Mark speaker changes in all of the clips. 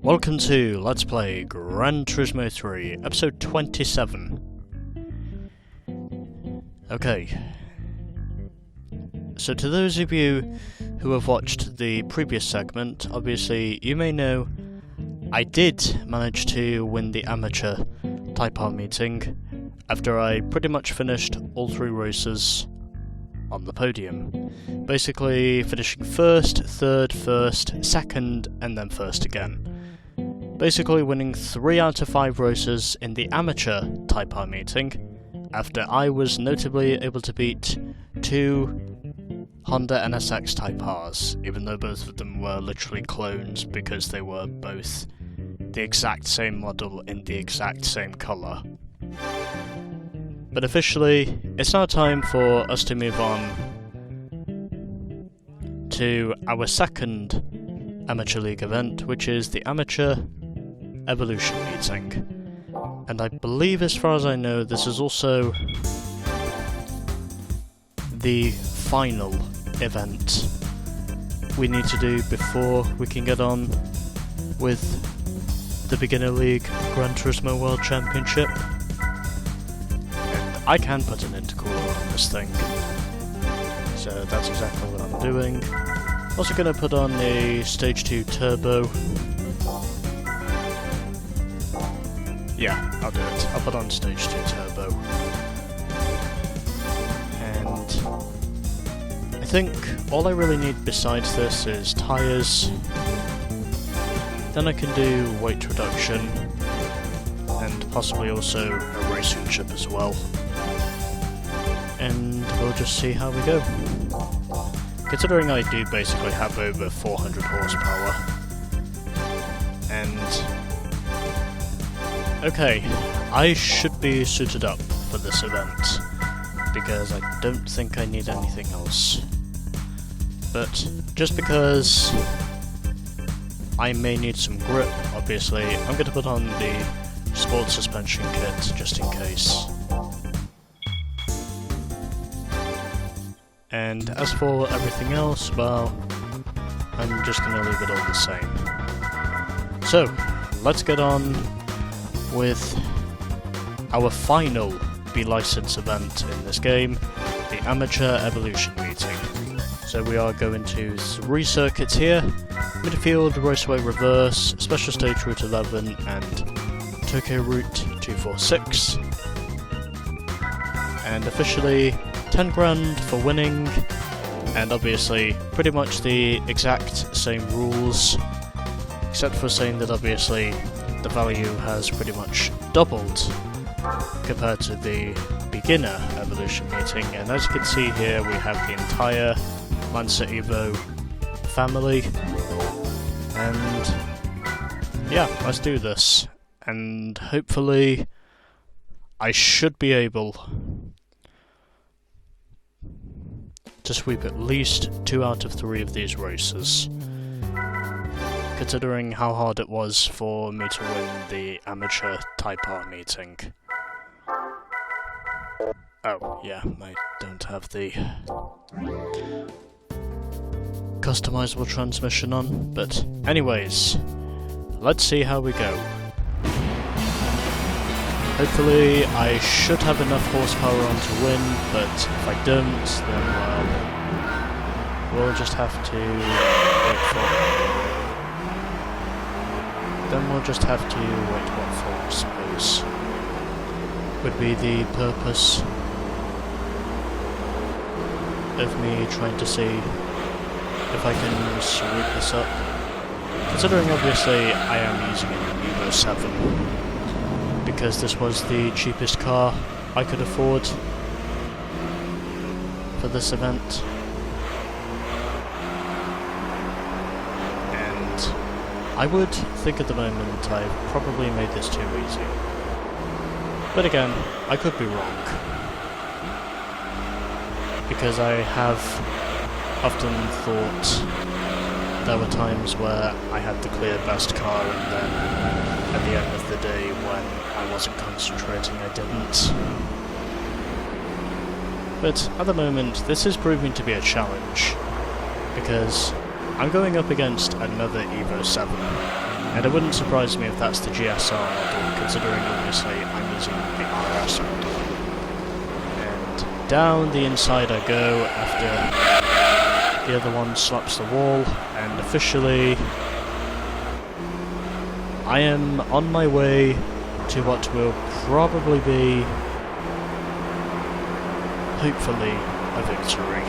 Speaker 1: Welcome to Let's Play Gran Turismo 3, episode 27. Okay. So to those of you who have watched the previous segment, obviously you may know I did manage to win the amateur Type R meeting after I pretty much finished all three races on the podium. Basically finishing first, third, first, second, and then first again. Basically winning 3 out of 5 races in the amateur Type R meeting, after I was notably able to beat 2 Honda NSX Type Rs, even though both of them were literally clones because they were both the exact same model in the exact same colour. But officially, it's now time for us to move on to our second Amateur League event, which is the Amateur Evolution meeting. And I believe, as far as I know, this is also the final event we need to do before we can get on with the Beginner League Gran Turismo World Championship. And I can put an intercooler on this thing, so that's exactly what I'm doing. Also going to put on a Stage 2 Turbo. Yeah, I'll do it. I'll put on Stage 2 Turbo. And I think all I really need besides this is tyres. Then I can do weight reduction, and possibly also a racing chip as well. And we'll just see how we go. Considering I do basically have over 400 horsepower. And okay, I should be suited up for this event, because I don't think I need anything else. But just because I may need some grip, obviously, I'm going to put on the sport suspension kit just in case. And as for everything else, well, I'm just going to leave it all the same. So, let's get on with our final B-License event in this game, the Amateur Evolution meeting. So we are going to 3 circuits here: Midfield, Raceway Reverse, Special Stage Route 11, and Tokyo Route 246. And officially 10 grand for winning, and obviously pretty much the exact same rules, except for saying that obviously the value has pretty much doubled compared to the beginner evolution meeting. And as you can see here, we have the entire Lancer Evo family, and yeah, let's do this, and hopefully I should be able to sweep at least 2 out of 3 of these races, considering how hard it was for me to win the amateur Type R meeting. Oh, yeah, I don't have the customizable transmission on, but anyways, let's see how we go. Hopefully I should have enough horsepower on to win, but if I don't, then well, we'll just have to wait for it. Then we'll just have to wait what for, I suppose, would be the purpose of me trying to see if I can sweep this up. Considering obviously I am using an Evo 7, because this was the cheapest car I could afford for this event. And I would think at the moment I've probably made this too easy. But again, I could be wrong, because I have often thought there were times where I had the clear best car, and then at the end of the day when I wasn't concentrating I didn't. But at the moment this is proving to be a challenge, because I'm going up against another Evo 7, And it wouldn't surprise me if that's the GSR model, considering obviously I'm using the RS model. And down the inside I go after the other one slaps the wall, and officially I am on my way to what will probably be, hopefully, a victory.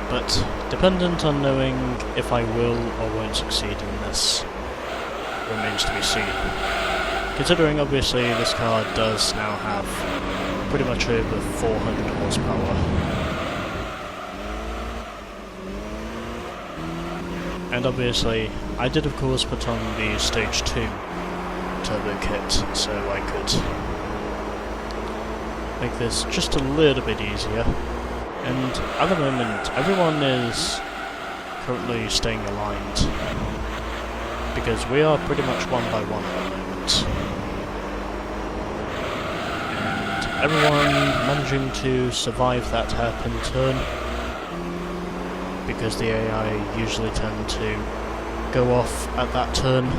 Speaker 1: But dependent on knowing if I will or won't succeed in this remains to be seen. Considering obviously this car does now have pretty much over 400 horsepower. And obviously I did of course put on the Stage 2 turbo kit so I could make this just a little bit easier. And at the moment, everyone is currently staying aligned, because we are pretty much one by one at the moment. And everyone managing to survive that hairpin turn, because the AI usually tend to go off at that turn.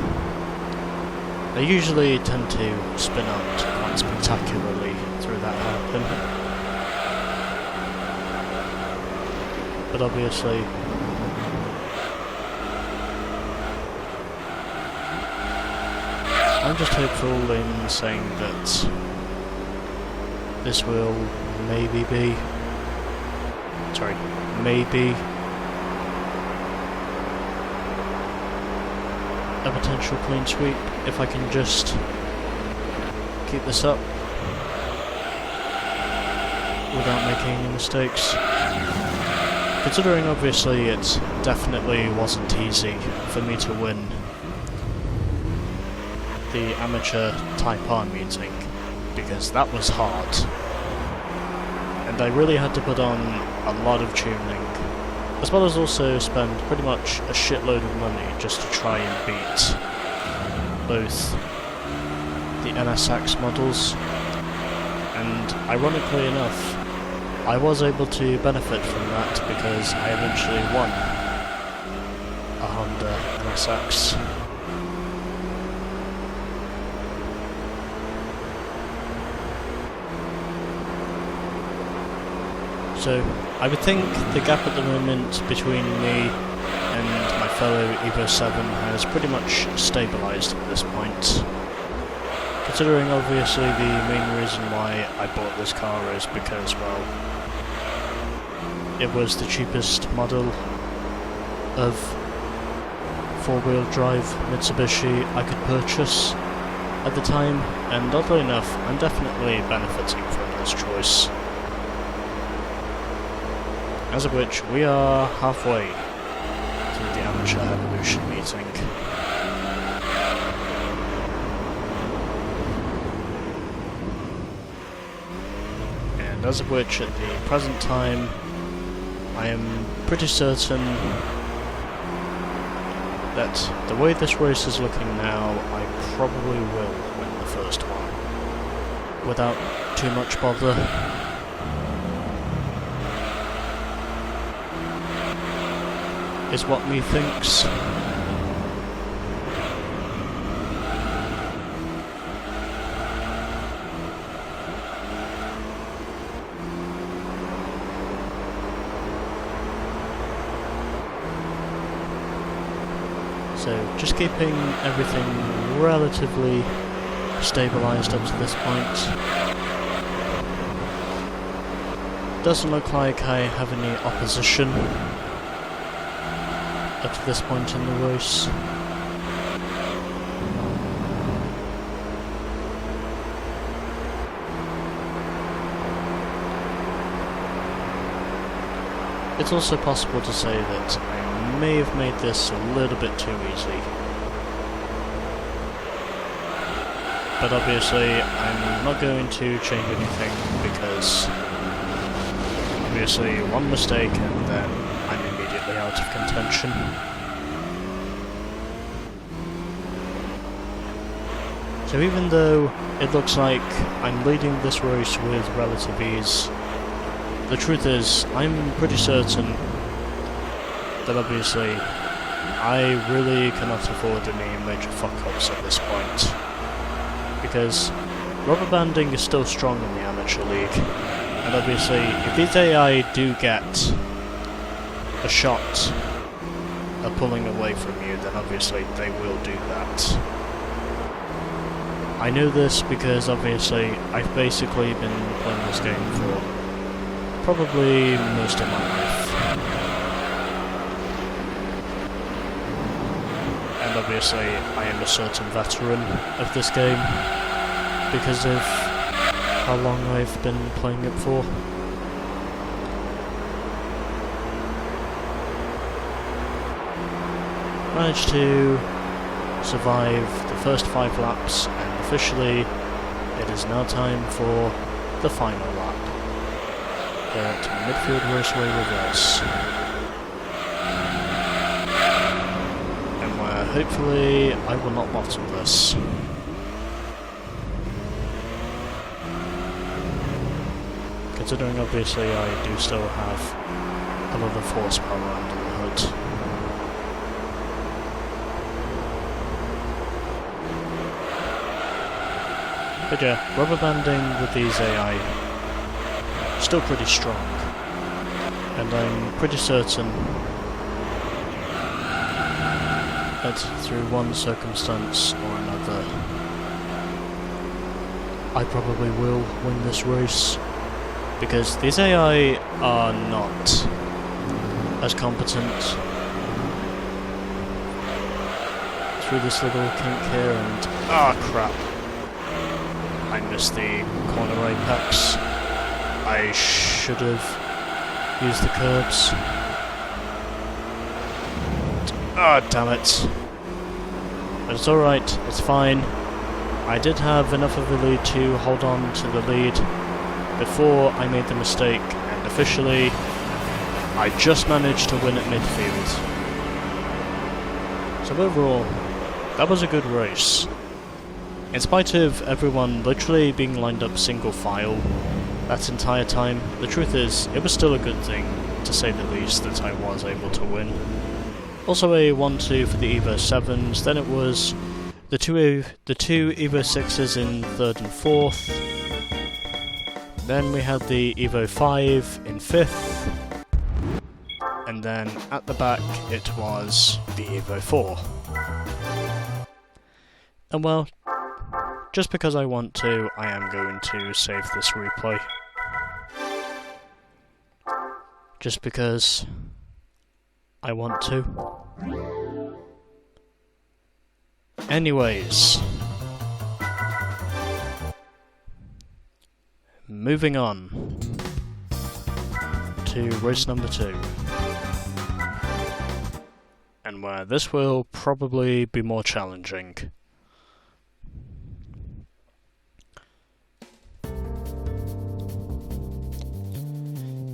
Speaker 1: They usually tend to spin out quite spectacularly through that hairpin. But obviously, I'm just hopeful in saying that this will maybe a potential clean sweep if I can just keep this up without making any mistakes. Considering obviously it definitely wasn't easy for me to win the amateur Type R meeting, because that was hard. And I really had to put on a lot of tuning, as well as also spend pretty much a shitload of money just to try and beat both the NSX models, and ironically enough, I was able to benefit from that because I eventually won a Honda NSX. So I would think the gap at the moment between me and my fellow Evo 7 has pretty much stabilised at this point. Considering obviously the main reason why I bought this car is because, well, it was the cheapest model of four-wheel drive Mitsubishi I could purchase at the time, and oddly enough, I'm definitely benefiting from this choice. As of which, we are halfway through the Amateur Evolution meeting. And as of which, at the present time, I am pretty certain that the way this race is looking now, I probably will win the first one without too much bother. Is what me thinks. So, just keeping everything relatively stabilised up to this point. Doesn't look like I have any opposition up to this point in the race. It's also possible to say that I may have made this a little bit too easy. But obviously I'm not going to change anything, because obviously one mistake and then I'm immediately out of contention. So even though it looks like I'm leading this race with relative ease, the truth is I'm pretty certain that obviously I really cannot afford any major fuck-ups at this point, because rubber banding is still strong in the amateur league, and obviously if these AI do get a shot at pulling away from you, then obviously they will do that. I know this because obviously I've basically been playing this game for probably most of my life. And obviously I am a certain veteran of this game because of how long I've been playing it for. Managed to survive the first 5 laps, and officially it is now time for the final lap here at Midfield Raceway Reverse, and where hopefully I will not bottom this. Considering obviously I do still have a lot of horsepower under the hood. But yeah, rubber banding with these AI still pretty strong, and I'm pretty certain that through one circumstance or another I probably will win this race, because these AI are not as competent through this little kink here, and ah crap, I missed the corner apex. I should have used the curbs. Ah, damn it. But it's alright, it's fine. I did have enough of a lead to hold on to the lead before I made the mistake, and officially I just managed to win at midfield. So overall, that was a good race. In spite of everyone literally being lined up single file that entire time, the truth is, it was still a good thing, to say the least, that I was able to win. Also a 1-2 for the Evo 7s, then it was the two Evo 6s in 3rd and 4th, then we had the Evo 5 in 5th, and then at the back it was the Evo 4. And well, just because I want to, I am going to save this replay. Just because I want to. Anyways, moving on to race number 2. And where this will probably be more challenging.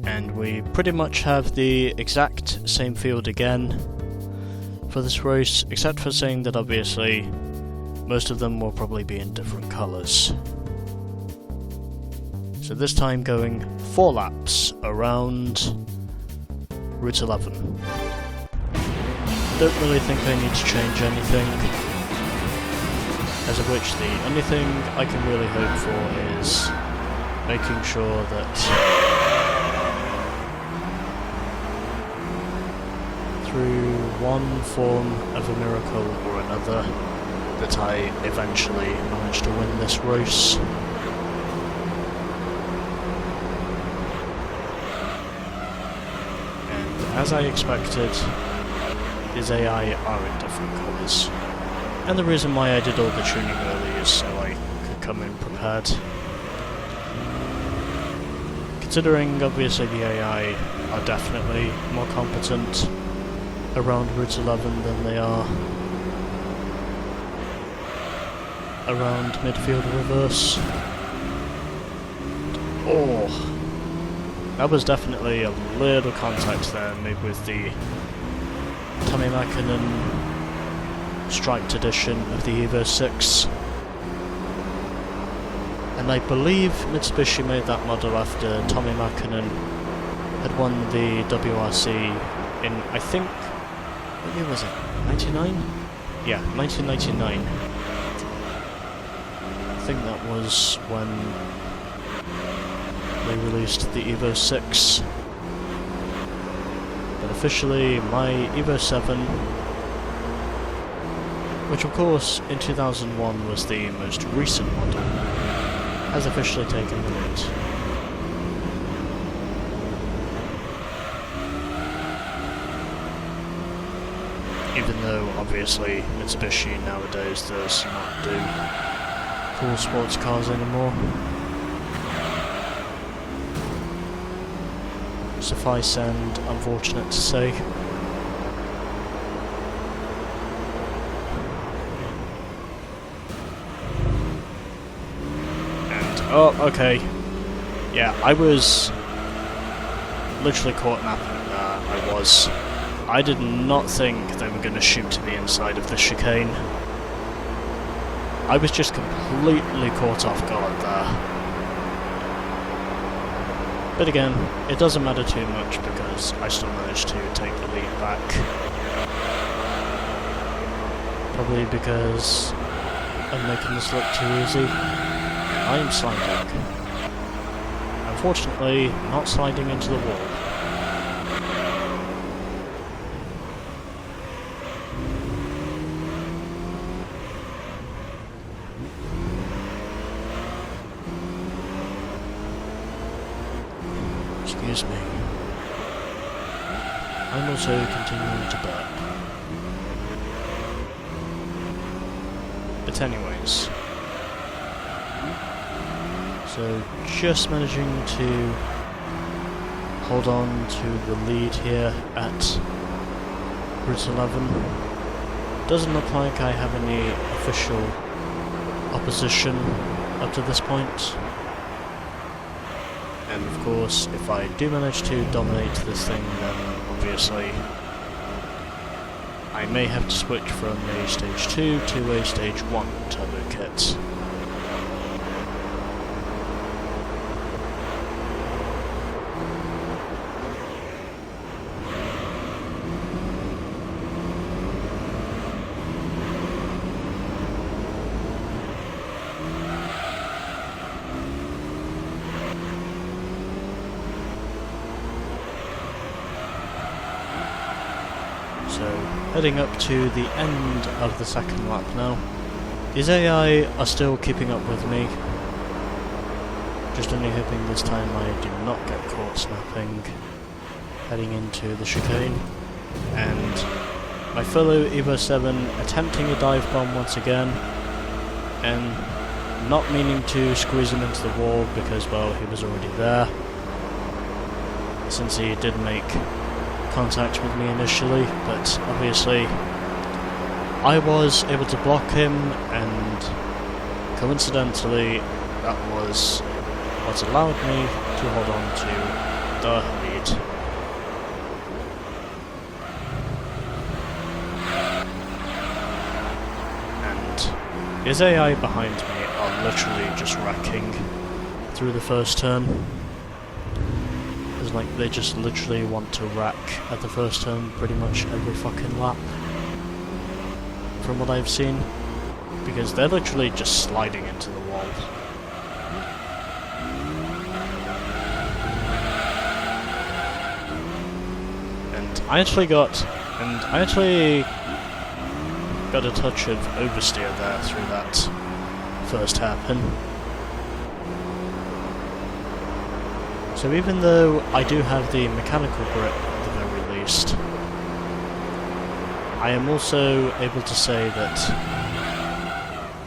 Speaker 1: And we pretty much have the exact same field again for this race, except for saying that obviously most of them will probably be in different colours. So this time going 4 laps around Route 11. Don't really think I need to change anything, as of which the only thing I can really hope for is making sure that through one form of a miracle or another, that I eventually manage to win this race. And as I expected, his AI are in different colours. And the reason why I did all the tuning early is so I could come in prepared. Considering obviously the AI are definitely more competent around Route 11 than they are around midfield reverse. Oh, that was definitely a little contact there made with the Tommy Mäkinen striped edition of the Evo 6. And I believe Mitsubishi made that model after Tommy Mäkinen had won the WRC in, I think, what year was it? 99? Yeah, 1999. I think that was when they released the Evo 6. But officially, my Evo 7, which of course in 2001 was the most recent model, has officially taken the lead. Even though, obviously, Mitsubishi nowadays does not do cool sports cars anymore. Suffice and unfortunate to say. And, oh, okay. Yeah, I was literally caught napping. I did not think they were going to shoot to the inside of the chicane. I was just completely caught off guard there. But again, it doesn't matter too much because I still managed to take the lead back. Probably because I'm making this look too easy. I am sliding. Unfortunately, not sliding into the wall. Excuse me. I'm also continuing to burp. But anyways. So, just managing to hold on to the lead here at Route 11. Doesn't look like I have any official opposition up to this point. And of course, if I do manage to dominate this thing, then obviously I may have to switch from a Stage 2 to a Stage 1 turbo kit. So, heading up to the end of the second lap now. These AI are still keeping up with me. Just only hoping this time I do not get caught snapping. Heading into the chicane. And my fellow Evo 7 attempting a dive bomb once again. And not meaning to squeeze him into the wall because, well, he was already there. Since he did make contact with me initially, but obviously I was able to block him, and coincidentally that was what allowed me to hold on to the lead. And his AI behind me are literally just wrecking through the first turn. Like, they just literally want to wreck at the first turn pretty much every fucking lap, from what I've seen, because they're literally just sliding into the wall. And I actually got a touch of oversteer there through that first hairpin. So even though I do have the mechanical grip at the very least, I am also able to say that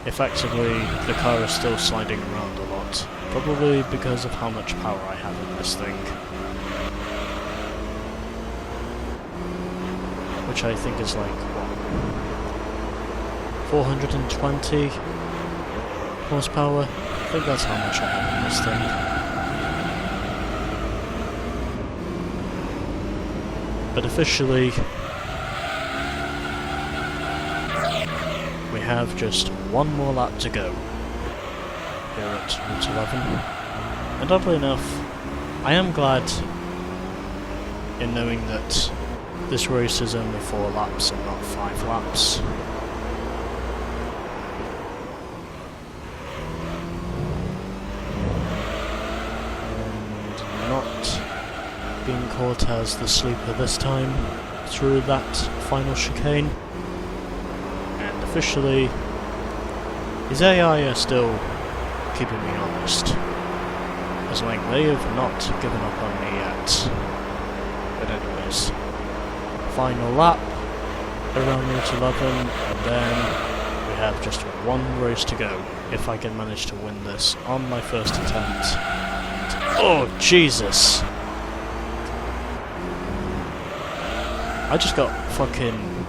Speaker 1: effectively the car is still sliding around a lot, probably because of how much power I have in this thing. Which I think is like, what, 420 horsepower? I think that's how much I have in this thing. But officially, we have just one more lap to go here at Route 11. And oddly enough, I am glad in knowing that this race is only 4 laps and not 5 laps. And not being caught as the sleeper this time through that final chicane. And officially, his AI are still keeping me honest. As like they have not given up on me yet. But anyways, final lap around Route 11, and then we have just one race to go if I can manage to win this on my first attempt. Oh Jesus! I just got fucking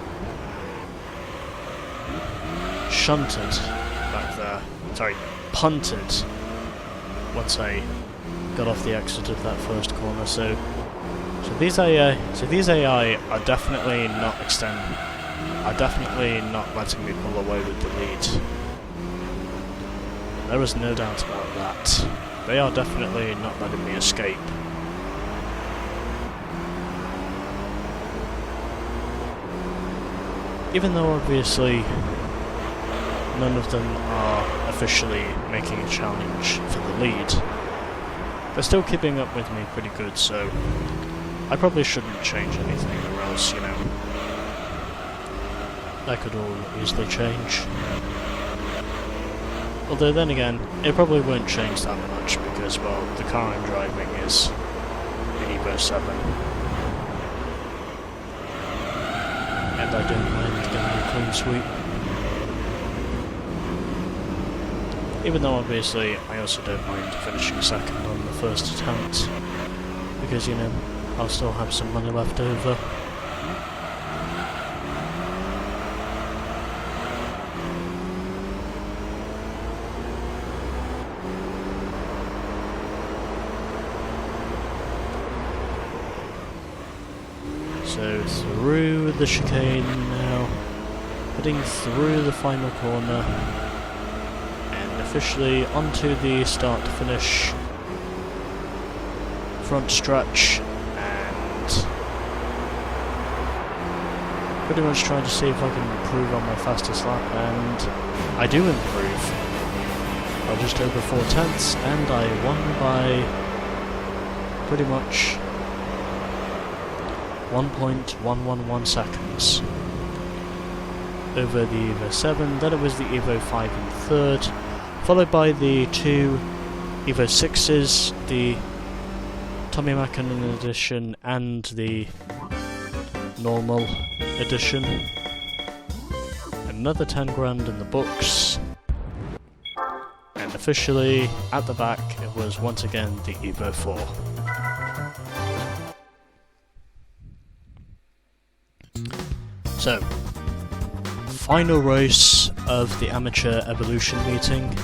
Speaker 1: shunted back there. Sorry, punted once I got off the exit of that first corner. So these AI are definitely not letting me pull away with the lead. There is no doubt about that. They are definitely not letting me escape. Even though obviously none of them are officially making a challenge for the lead, they're still keeping up with me pretty good, so I probably shouldn't change anything, or else, you know, that could all easily change. Although then again, it probably won't change that much because, well, the car I'm driving is the Evo 7. And I don't mind getting a clean sweep. Even though obviously I also don't mind finishing second on the first attempt, because, you know, I'll still have some money left over. So through the chicane now, heading through the final corner, and officially onto the start to finish front stretch, and pretty much trying to see if I can improve on my fastest lap, and I do improve by just over 4/10, and I won by pretty much 1.111 seconds over the Evo 7. Then it was the Evo 5 in third, followed by the 2 Evo 6s, the Tommy Mackinnon edition and the normal edition. Another 10 grand in the books, and officially at the back it was once again the Evo 4. So, final race of the amateur evolution meeting,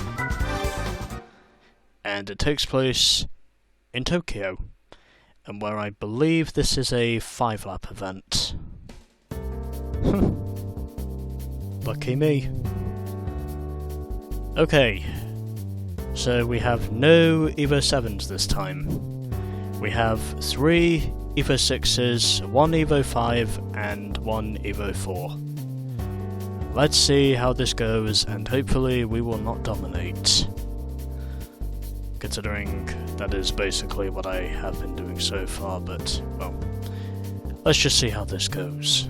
Speaker 1: and it takes place in Tokyo, and where I believe this is a 5-lap event. Lucky me. Okay, so we have no Evo 7s this time. We have 3 Evo 6s, 1 Evo 5 and 1 Evo 4. Let's see how this goes, and hopefully we will not dominate. Considering that is basically what I have been doing so far, but, well, let's just see how this goes.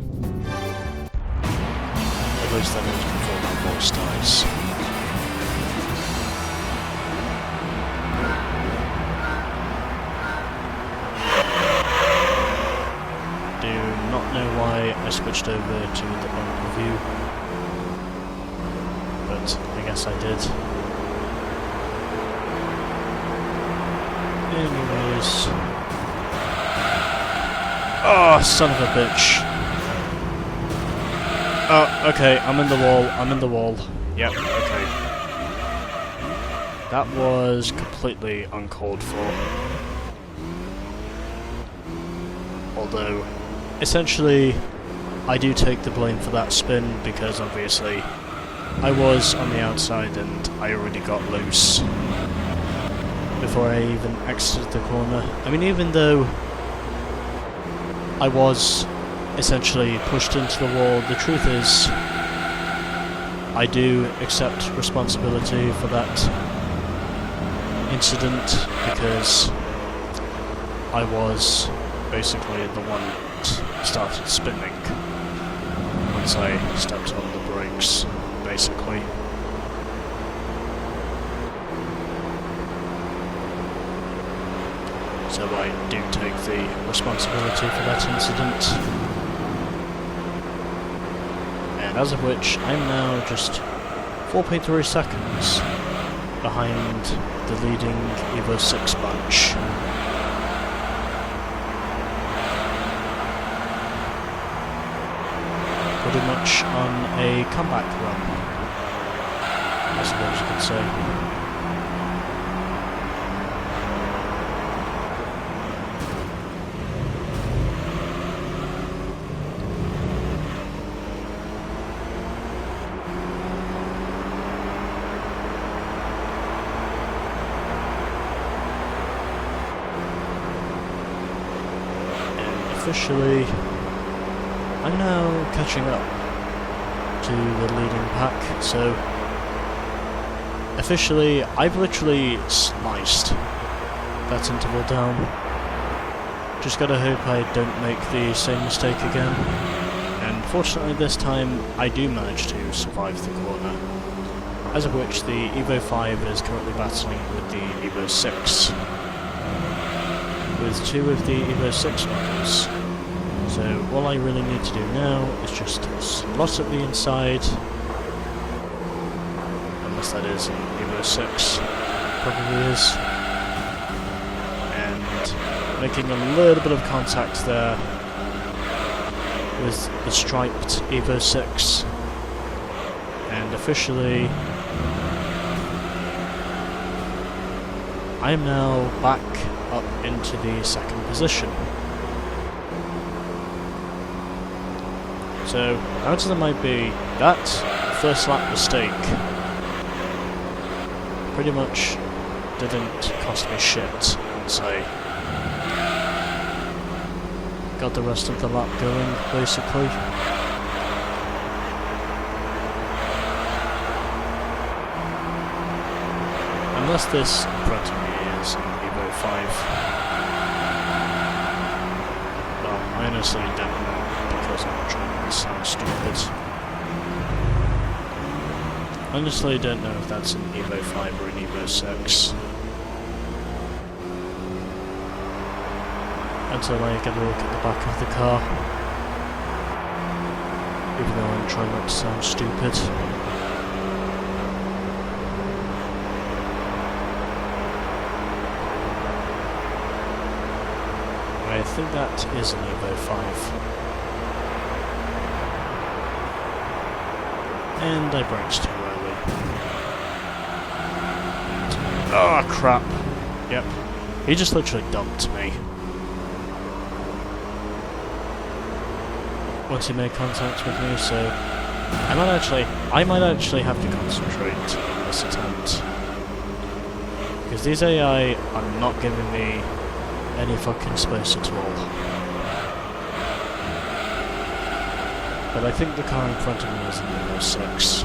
Speaker 1: At least that is before my voice dies. I switched over to the bumper view, but I guess I did. Anyways, oh, son of a bitch. Oh, okay, I'm in the wall. Yep, okay. That was completely uncalled for. Although, essentially, I do take the blame for that spin, because obviously I was on the outside and I already got loose before I even exited the corner. I mean, even though I was essentially pushed into the wall. The truth is, I do accept responsibility for that incident because I was basically the one that started spinning once I stepped on the brakes, basically. So I do take the responsibility for that incident. And as of which, I'm now just 4.3 seconds behind the leading Evo 6 bunch. Pretty much on a comeback run, I suppose you could say. Officially, I'm now catching up to the leading pack, so officially I've literally sliced that interval down. Just gotta hope I don't make the same mistake again, and fortunately this time I do manage to survive the corner, as of which the Evo 5 is currently battling with the Evo 6. With two of the Evo 6 models. So all I really need to do now is just slot at the inside, unless that is an Evo 6, probably is, and making a little bit of contact there with the striped Evo 6, and officially I am now back up into the second position. So, however there might be, that first lap mistake pretty much didn't cost me shit once I got the rest of the lap going, basically. Unless this in front of me is an Evo 5. Well, I honestly don't know, because I'm trying to sound stupid. Honestly, I don't know if that's an Evo 5 or an Evo 6. Until I get a look at the back of the car. Even though I'm trying not to sound stupid. I think that is an Evo 5. And I braked too early. Oh crap. Yep. He just literally dumped me. Once he made contact with me, so I might actually have to concentrate on this attempt. Because these AI are not giving me any fucking space at all. But I think the car in front of me is an Evo 6.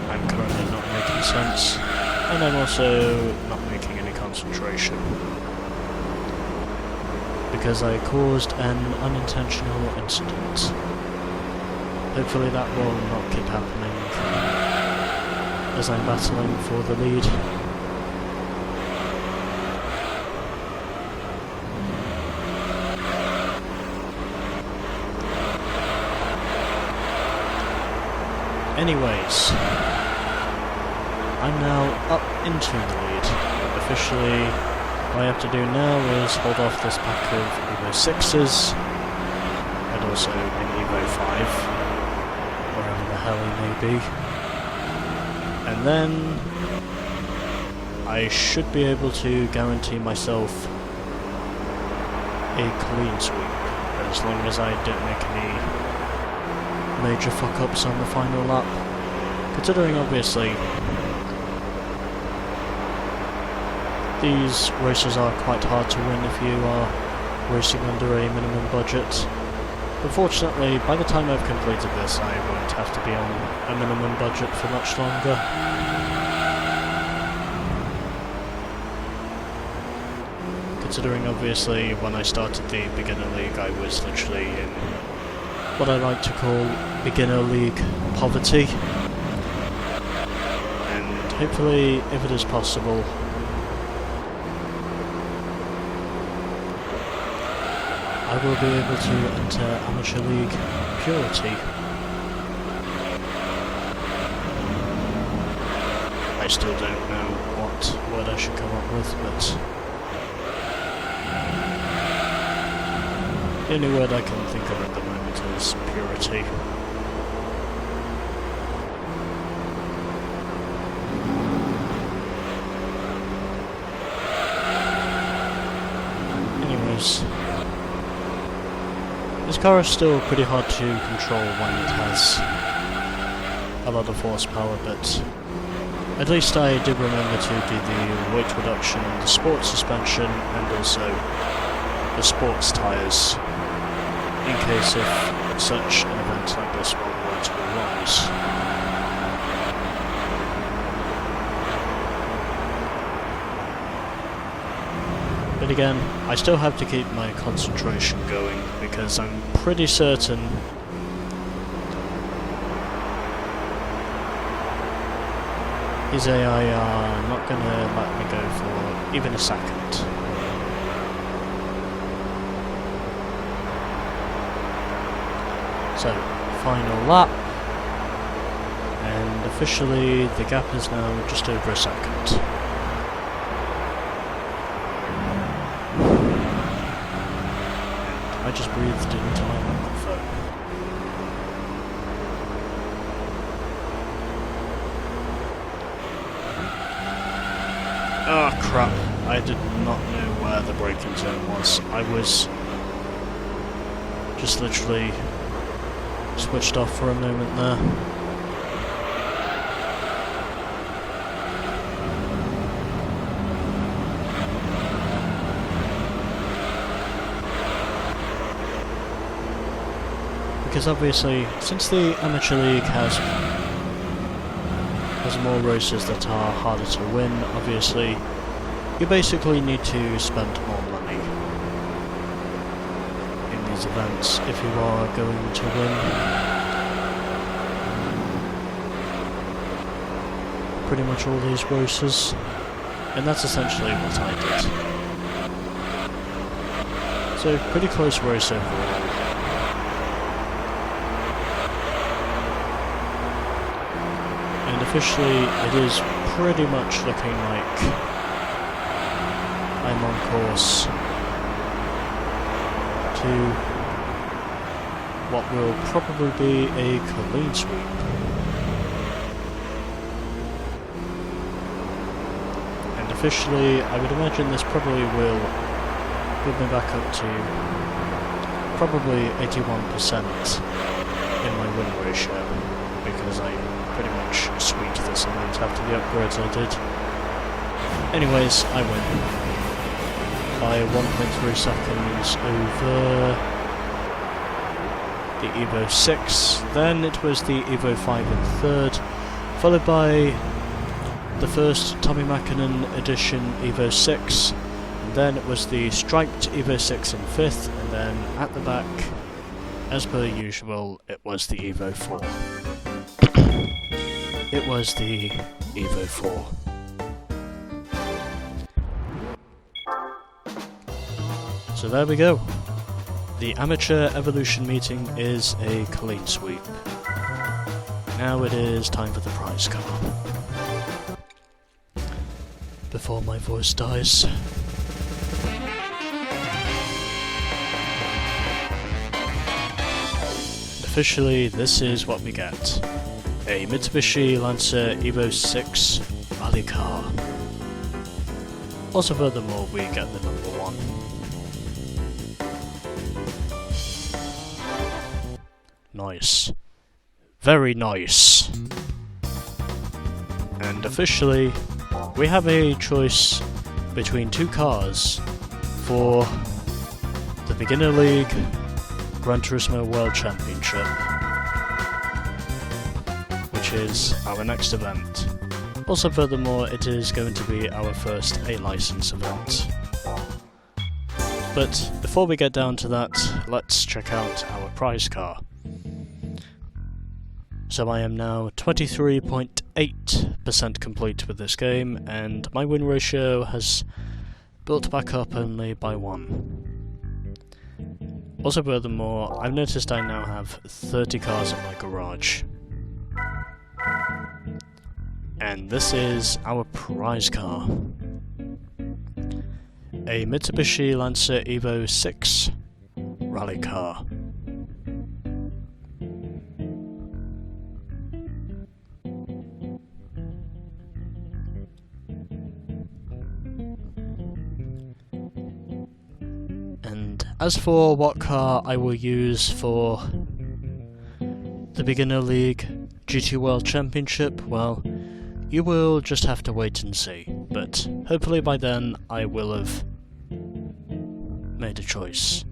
Speaker 1: I'm currently not making sense, and I'm also not making any concentration. Because I caused an unintentional incident. Hopefully that will not keep happening as I'm battling for the lead. Anyways, I'm now up into the lead. Officially, what I have to do now is hold off this pack of Evo 6s, and also an Evo 5, wherever the hell he may be. And then I should be able to guarantee myself a clean sweep, as long as I don't make any major fuck-ups on the final lap. Considering obviously these races are quite hard to win if you are racing under a minimum budget. Unfortunately, by the time I've completed this, I won't have to be on a minimum budget for much longer. Considering obviously when I started the beginner league I was literally in what I like to call beginner league poverty, and hopefully if it is possible I will be able to enter amateur league purity. I still don't know what word I should come up with, but the only word I can think of at the moment is purity. Anyways, this car is still pretty hard to control when it has a lot of horsepower, but at least I did remember to do the weight reduction, the sports suspension, and also the sports tyres, in case if such an event like this one were to arise. But again, I still have to keep my concentration going, because I'm pretty certain his AI are not going to let me go for even a second. So, final lap, and officially the gap is now just over a second. I just breathed into my microphone. Oh crap, I did not know where the braking zone was. I was just literally switched off for a moment there. Because obviously, since the amateur league has more races that are harder to win, obviously, you basically need to spend more money in these events if you are going to win pretty much all these races, and that's essentially what I did. So, pretty close race overall. And officially, it is pretty much looking like I'm on course to what will probably be a clean sweep. And officially, I would imagine this probably will put me back up to probably 81% in my win ratio, because I pretty much sweet this amount after the upgrades I did. Anyways, I win by 1.3 seconds over the Evo 6, then it was the Evo 5 in third, followed by the first Tommy Mäkinen edition Evo 6, and then it was the striped Evo 6 in fifth, and then at the back, as per usual, it was the Evo 4. It was the Evo 4. So there we go. The amateur evolution meeting is a clean sweep. Now it is time for the prize car. Before my voice dies. And officially, this is what we get. A Mitsubishi Lancer Evo 6 rally car. Also furthermore, we get the number 1. Nice. Very nice. And officially, we have a choice between two cars for the Beginner League Gran Turismo World Championship, which is our next event. Also, furthermore, it is going to be our first A-license event. But before we get down to that, let's check out our prize car. So I am now 23.8% complete with this game, and my win ratio has built back up only by 1. Also, furthermore, I've noticed I now have 30 cars in my garage. And this is our prize car. A Mitsubishi Lancer Evo 6 rally car. And as for what car I will use for the Beginner League GT World Championship, well, you will just have to wait and see, but hopefully by then I will have made a choice.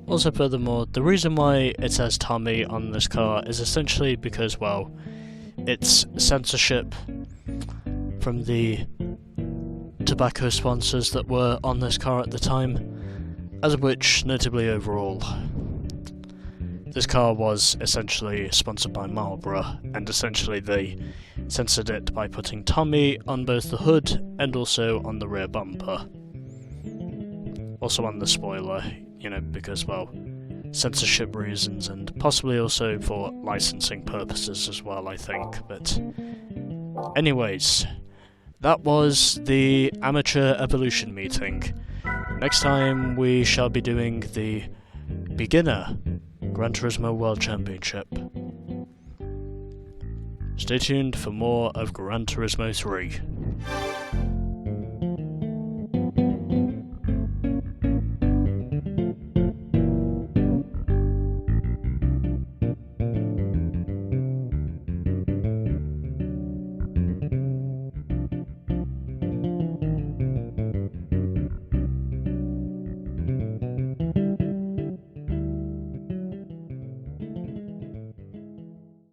Speaker 1: Also, furthermore, the reason why it says Tommy on this car is essentially because, well, it's censorship from the tobacco sponsors that were on this car at the time, as of which, notably overall, this car was essentially sponsored by Marlboro, and essentially they censored it by putting Tommy on both the hood and also on the rear bumper. Also on the spoiler, you know, because, well, censorship reasons and possibly also for licensing purposes as well, I think. But anyways, that was the Amateur Evolution meeting. Next time we shall be doing the Beginner Gran Turismo World Championship. Stay tuned for more of Gran Turismo 3.